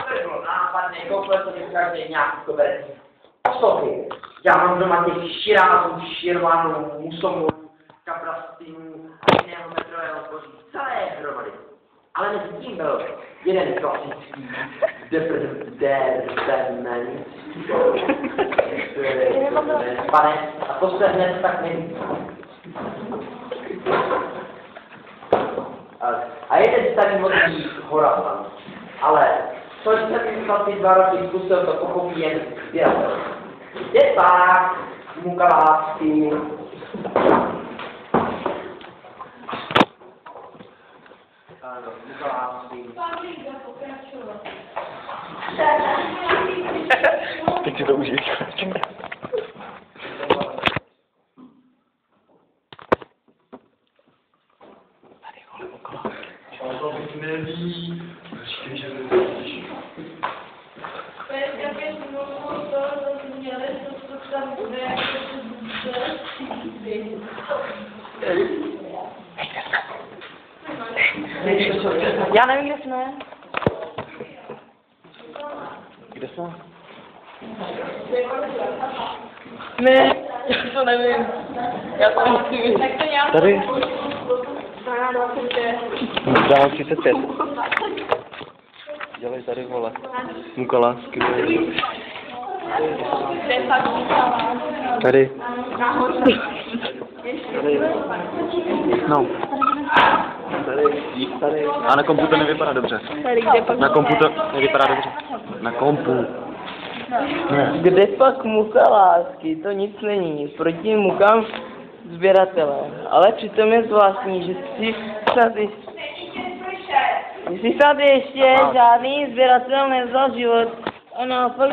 to by bylo nápadné, koupil to každý nějaký koberec. Poslouchej, já mám doma těch širázů, širvanů, musomů, kaprastínů a jiného metrového zboží, celé hromady. Ale mezi tím byl jeden klasický departement, pane, a to se hned tak neví. A jeden starý modrý horasan, ale co jsem za ty 2 roky zkusil, to pochopí jen sběratel. Je tak, mukalácky. Ano, mukalácky. Teď si to užiješ. Tady vole okolo. To bych neví. Říkej, že to vidíš. Já nevím, kde jsme. Kde jsme? Ne, já to nevím. Já to nechci. Tady. Strana 25. Strana 35. Dělej tady, vole. Mukalásky. Tady. Tady. No. Tady. Dík tady. A na kompu to nevypadá dobře. Tady, kde pak Na kompu to nevypadá dobře. Na kompu. Ne. Kde pak mukalásky? To nic není. Proti mukám sběratele. Ale přitom je zvláštní, že si snad ještě žádný sběratel nevzal život. A naopak